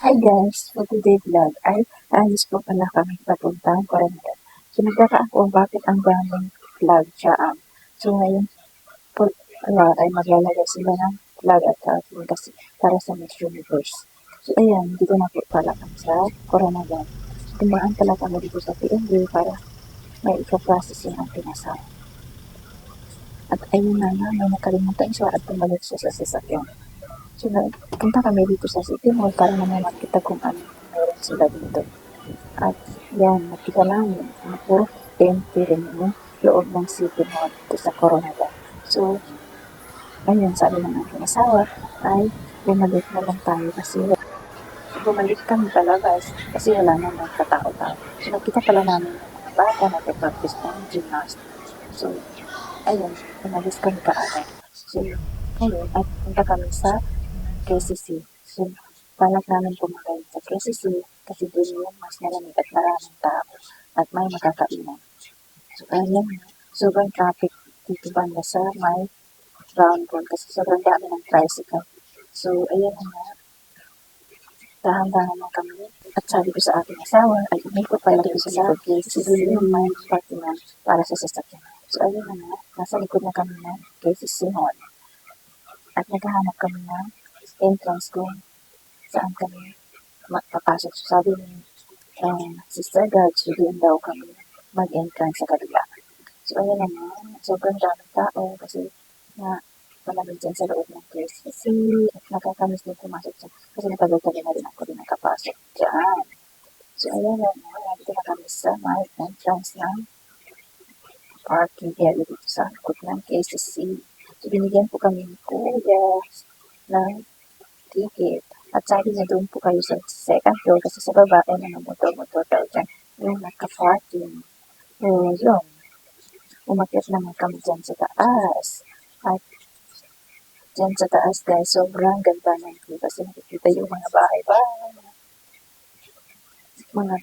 Hi guys! For today vlog ay alis po pala kami papuntang Coronadal. So nagtaka ako bakit ang daming vlog siya. So ngayon po ay maglalagay sila ng vlog at kasi para sa Miss Universe. So ayan, dito na po pala kami sa Coronadal. So tumaan pala kami dito sa PNG para may ika-processing ang pinasa. At ayun na nga, may nakalimutan siya at bumalik siya sa sasakyan. So punta kami dito sa City Mall para naman makita kung ano meron sila dito. At yan, nakita namin na puro empty rin yung loob ng City Mall dito sa Coronadal. So, ayun, sabi ng aking asawa ay bumalik na lang tayo kasi bumalik kami palabas kasi wala naman katao-tao. So, nakita pala namin yung mga bata na nagpa-practice ng gymnastics. So, ayun, umalis kami kaagad. So, ayun, at punta kami sa KCC. So, balak namin pumunta sa KCC kasi doon yung mas malamig at maraming tao at may makakainan. So, ayun, sobrang traffic dito banda sa may round road kasi sobrang dami ng tricycle. So, ayun nga, dahan-dahan lang kami. At sabi ko sa aking asawa, ay umikot pala dito sa KCC yung may parking na para sa sasakyan. So, ayun na nga, nasa likod na kami ng KCC Mall. At naghahanap kami ng entrance kung saan kami papasok. So, sabi ni Sister God, so doon daw kami mag-entrance sa kabila. So, ayun naman, sobrang daming tao kasi na malamig dyan sa loob ng KCC at nakakamiss din pumasok dyan kasi natagal-tagal na rin ako din nakapasok dyan. So, ayun naman, nandito na kami sa may entrance ng parking area dito sa likod ng KCC. So, binigyan po kami ni Kuya ng ticket. At sabi niya doon po kayo sa second floor kasi sa baba ay mga motor-motor daw dyan. Yung naka-parking. So, yun. Umakyat naman kami dyan sa taas. At dyan sa taas guys, sobrang ganda ng view kasi nakikita yung mga bahay-bahay, mga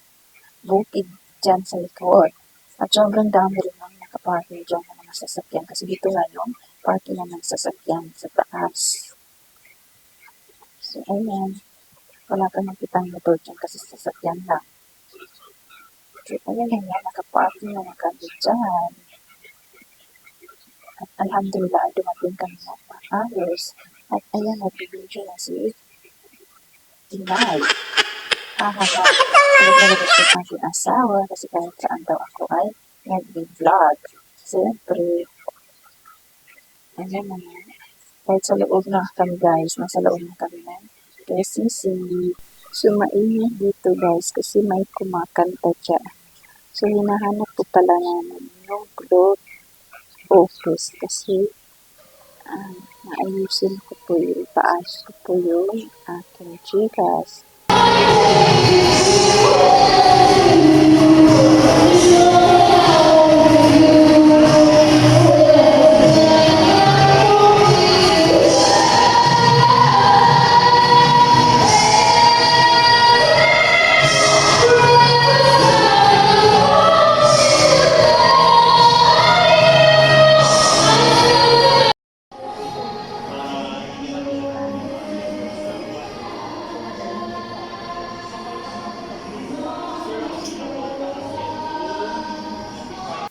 bukid dyan sa likod. At sobrang dami rin ng nakaparking dyan ng mga sasakyan kasi dito nga yung parking ng sasakyan sa taas. So, ayan. Wala ka makitang motor dyan kasi sasakyan lang. So, ayan na nga, nakaparking na kami dyan. At alhamdulillah, dumating kami ng maayos. At ayan, nagbibidyo na si Inay. Hahaha. Naglalabas yung aking asawa kasi kahit saan daw ako ay nag-vlog. Siyempre, ayan na nga. Kahit sa loob na kami guys, nasa loob na kami ng KCC. So, maingat dito guys kasi may kumakanta dyan. So, hinahanap ko pala namin yung cloth office kasi naayusin ko po yung paayos ko po yung aking chicas.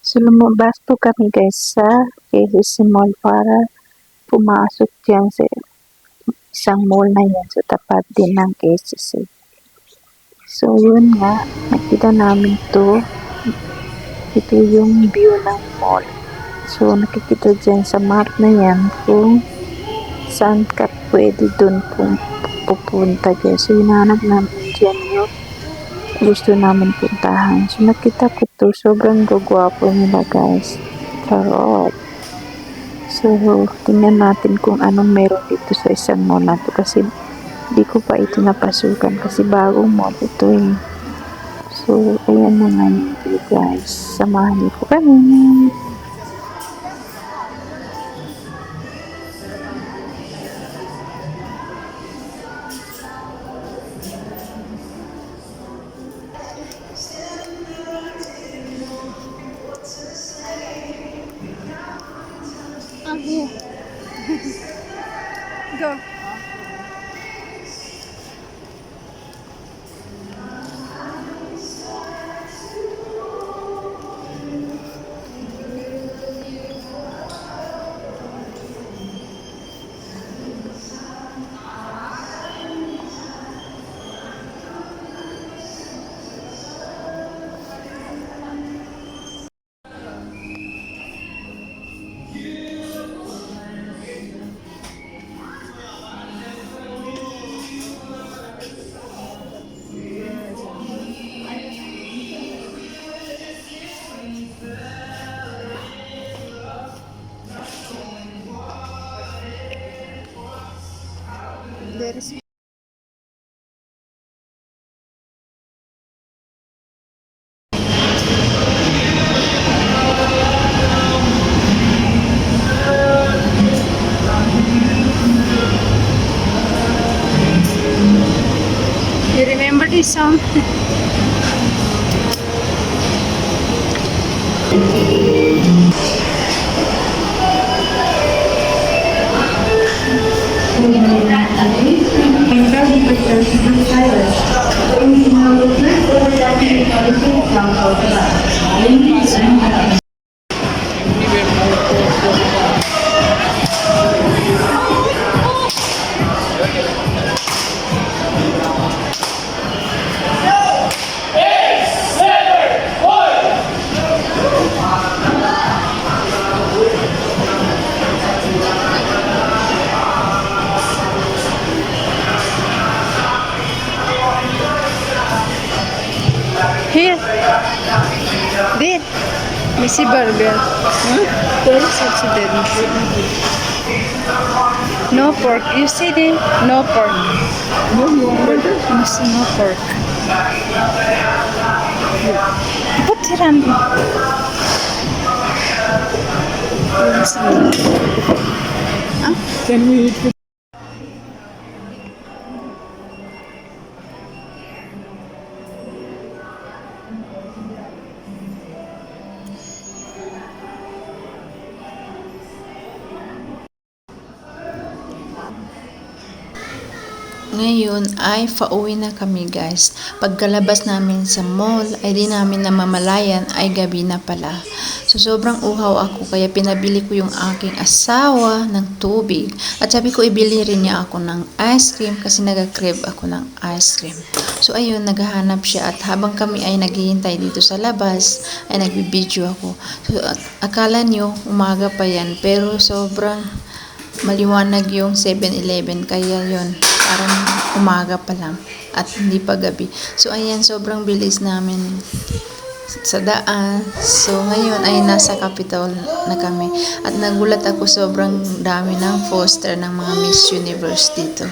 So, lumabas po kami guys sa KCC Mall para pumasok dyan sa isang mall na yan sa tapat din ng KCC. So, yun nga, nakita namin to. Ito yung view ng mall. So, nakikita dyan sa map na yan kung saan ka pwede dun pupunta guys. So, hinahanap namin dyan yung gusto namin puntahan. So, nakita ko to. Sobrang gagwapo nila guys. Charot. So, tingnan natin kung anong meron dito sa isang mall na to kasi hindi ko pa ito napasukan kasi bagong mall ito eh. So, ayan na nga yung guys. Samahan niyo po kami. Here. Go. You remember this song? Here. There. Missy burger. There is also there. No pork. You see there? No pork. You see no pork. Put it on. Can we eat? Ngayon ay pauwi na kami guys. Pagkalabas namin sa mall ay di namin namamalayan ay gabi na pala. So sobrang uhaw ako kaya pinabili ko yung aking asawa ng tubig. At sabi ko ibili rin niya ako ng ice cream kasi nag-crave ako ng ice cream. So ayun, naghahanap siya at habang kami ay naghihintay dito sa labas ay nagbibideo ako. So akala nyo umaga pa yan pero sobrang maliwanag yung 7-Eleven kaya yon parang umaga pa lang at hindi pa gabi. So ayan, sobrang bilis namin sa daan. So ngayon ay nasa Capitol na kami at nagulat ako sobrang dami ng poster ng mga Miss Universe dito.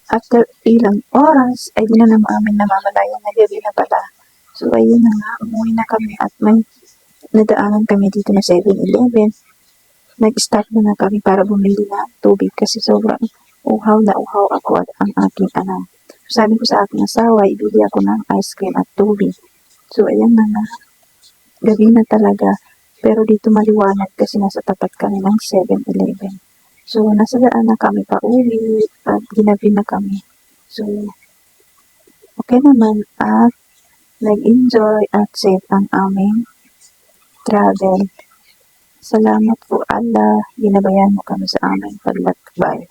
After ilang oras, ay di na naman amin namamalayan na gabi na pala. So ayun na nga, umuwi na kami at may nadaanan kami dito na 7-Eleven. Nag-stop na kami para bumili ng tubig kasi sobrang uhaw na uhaw ako at ang aking anak. So sabi ko sa aking asawa, ibili ako ng ice cream at tubig. So ayan na nga, gabi na talaga. Pero dito maliwanag kasi nasa tapat kami ng 7-Eleven. So nasa daan na kami pa uwi at ginabi na kami. So okay naman at nag-enjoy at safe ang aming travel. Salamat po Allah, ginabayan mo kami sa aming paglakbay.